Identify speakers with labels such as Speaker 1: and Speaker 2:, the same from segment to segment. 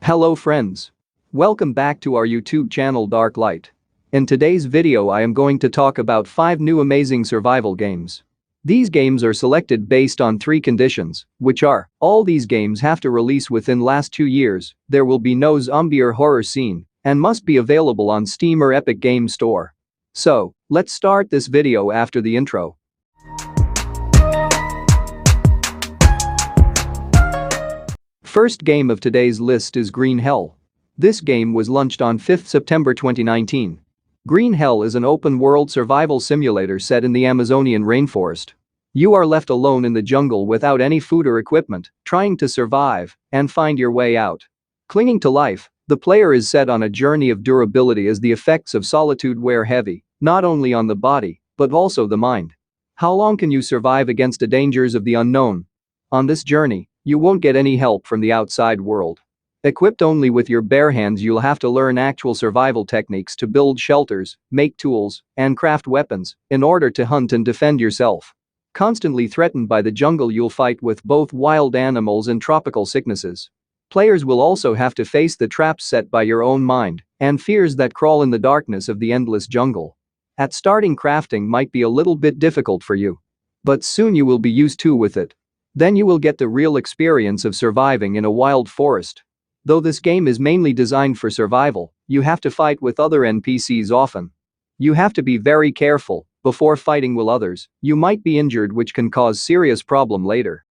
Speaker 1: Hello friends. Welcome back to our YouTube channel Dark Light. In today's video I am going to talk about 5 new amazing survival games. These games are selected based on 3 conditions, which are, all these games have to release within last 2 years, there will be no zombie or horror scene, and must be available on Steam or Epic Games Store. So, let's start this video after the intro. First game of today's list is Green Hell. This game was launched on 5 September 2019. Green Hell is an open-world survival simulator set in the Amazonian rainforest. You are left alone in the jungle without any food or equipment, trying to survive and find your way out. Clinging to life, the player is set on a journey of durability as the effects of solitude wear heavy, not only on the body, but also the mind. How long can you survive against the dangers of the unknown? On this journey, you won't get any help from the outside world. Equipped only with your bare hands, you'll have to learn actual survival techniques to build shelters, make tools, and craft weapons in order to hunt and defend yourself. Constantly threatened by the jungle, you'll fight with both wild animals and tropical sicknesses. Players will also have to face the traps set by your own mind and fears that crawl in the darkness of the endless jungle. At starting, crafting might be a little bit difficult for you. But soon you will be used to with it. Then you will get the real experience of surviving in a wild forest. Though this game is mainly designed for survival, you have to fight with other NPCs often. You have to be very careful before fighting with others. You might be injured, which can cause serious problem later.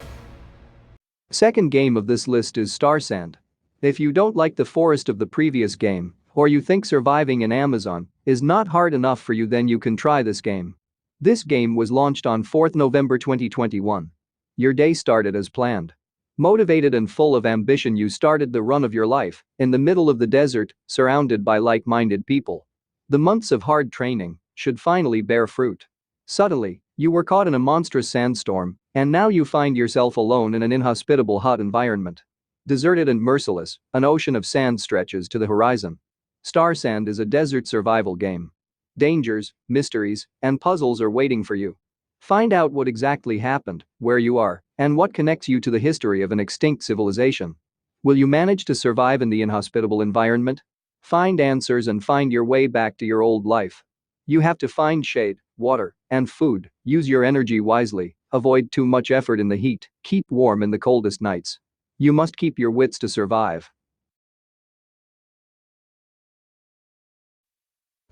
Speaker 1: Second game of this list is Star Sand. If you don't like the forest of the previous game, or you think surviving in Amazon is not hard enough for you, then you can try this game. This game was launched on 4th November 2021. Your day started as planned. Motivated and full of ambition, you started the run of your life in the middle of the desert, surrounded by like-minded people. The months of hard training should finally bear fruit. Suddenly, you were caught in a monstrous sandstorm, and now you find yourself alone in an inhospitable hot environment. Deserted and merciless, an ocean of sand stretches to the horizon. Star Sand is a desert survival game. Dangers, mysteries, and puzzles are waiting for you. Find out what exactly happened, where you are, and what connects you to the history of an extinct civilization. Will you manage to survive in the inhospitable environment? Find answers and find your way back to your old life. You have to find shade, water, and food. Use your energy wisely, avoid too much effort in the heat, keep warm in the coldest nights. You must keep your wits to survive.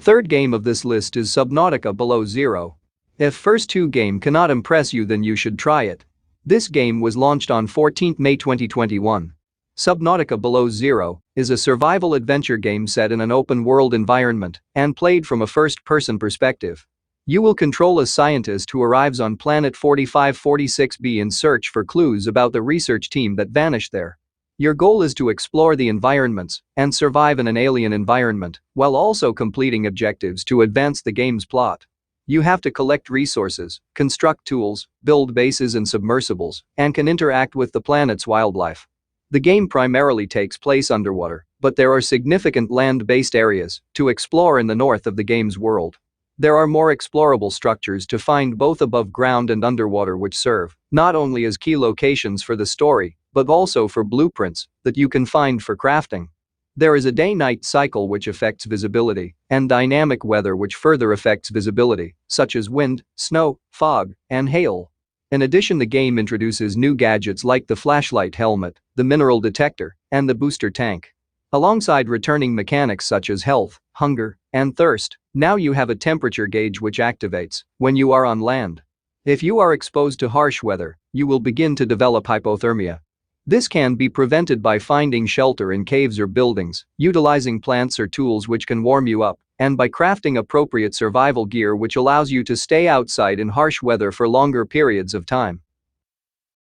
Speaker 1: Third game of this list is Subnautica Below Zero. If first 2 game cannot impress you, then you should try it. This game was launched on 14 May 2021. Subnautica Below Zero is a survival adventure game set in an open-world environment and played from a first-person perspective. You will control a scientist who arrives on planet 4546b in search for clues about the research team that vanished there. Your goal is to explore the environments and survive in an alien environment while also completing objectives to advance the game's plot. You have to collect resources, construct tools, build bases and submersibles, and can interact with the planet's wildlife. The game primarily takes place underwater, but there are significant land-based areas to explore in the north of the game's world. There are more explorable structures to find both above ground and underwater, which serve not only as key locations for the story, but also for blueprints that you can find for crafting. There is a day-night cycle which affects visibility, and dynamic weather which further affects visibility, such as wind, snow, fog, and hail. In addition, the game introduces new gadgets like the flashlight helmet, the mineral detector, and the booster tank. Alongside returning mechanics such as health, hunger, and thirst, now you have a temperature gauge which activates when you are on land. If you are exposed to harsh weather, you will begin to develop hypothermia. This can be prevented by finding shelter in caves or buildings, utilizing plants or tools which can warm you up, and by crafting appropriate survival gear which allows you to stay outside in harsh weather for longer periods of time.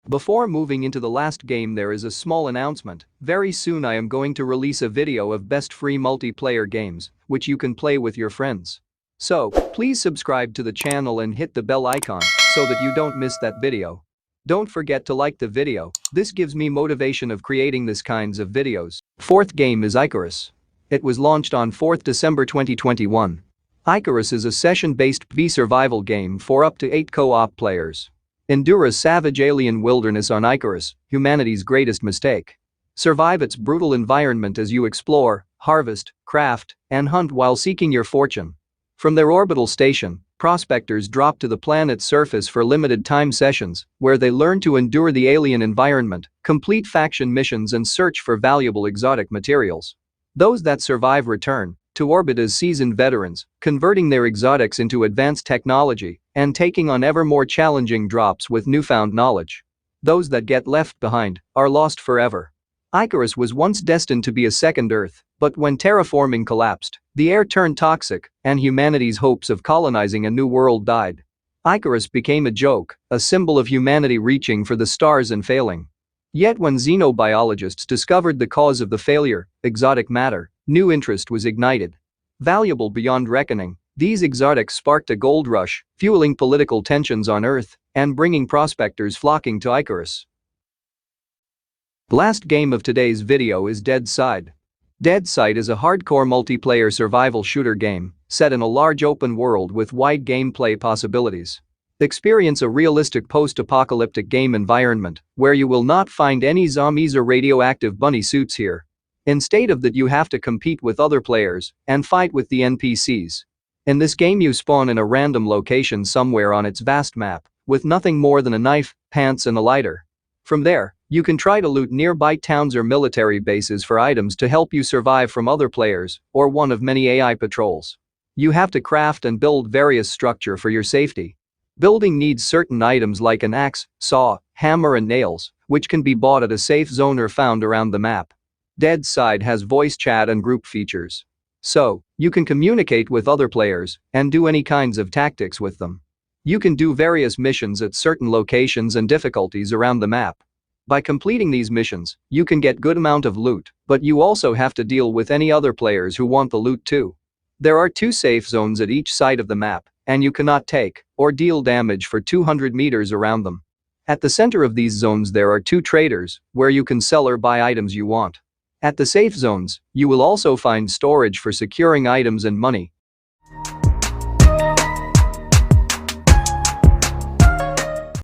Speaker 1: Before moving into the last game, there is a small announcement. Very soon I am going to release a video of best free multiplayer games, which you can play with your friends. So, please subscribe to the channel and hit the bell icon so that you don't miss that video. Don't forget to like the video, this gives me motivation of creating this kinds of videos. Fourth game is Icarus. It was launched on 4th December 2021. Icarus is a session-based PvP survival game for up to 8 co-op players. Endure a savage alien wilderness on Icarus, humanity's greatest mistake. Survive its brutal environment as you explore, harvest, craft, and hunt while seeking your fortune. From their orbital station, prospectors drop to the planet's surface for limited-time sessions, where they learn to endure the alien environment, complete faction missions and search for valuable exotic materials. Those that survive return to orbit as seasoned veterans, converting their exotics into advanced technology and taking on ever more challenging drops with newfound knowledge. Those that get left behind are lost forever. Icarus was once destined to be a second Earth, but when terraforming collapsed, the air turned toxic, and humanity's hopes of colonizing a new world died. Icarus became a joke, a symbol of humanity reaching for the stars and failing. Yet when xenobiologists discovered the cause of the failure, exotic matter, new interest was ignited. Valuable beyond reckoning, these exotics sparked a gold rush, fueling political tensions on Earth and bringing prospectors flocking to Icarus. Last game of today's video is Deadside. Deadside is a hardcore multiplayer survival shooter game set in a large open world with wide gameplay possibilities. Experience a realistic post-apocalyptic game environment where you will not find any zombies or radioactive bunny suits here. Instead of that, you have to compete with other players and fight with the NPCs. In this game you spawn in a random location somewhere on its vast map with nothing more than a knife, pants and a lighter. From there, you can try to loot nearby towns or military bases for items to help you survive from other players or one of many AI patrols. You have to craft and build various structure for your safety. Building needs certain items like an axe, saw, hammer and nails, which can be bought at a safe zone or found around the map. Deadside has voice chat and group features. So, you can communicate with other players and do any kinds of tactics with them. You can do various missions at certain locations and difficulties around the map. By completing these missions, you can get good amount of loot, but you also have to deal with any other players who want the loot too. There are 2 safe zones at each side of the map, and you cannot take or deal damage for 200 meters around them. At the center of these zones there are 2 traders, where you can sell or buy items you want. At the safe zones, you will also find storage for securing items and money,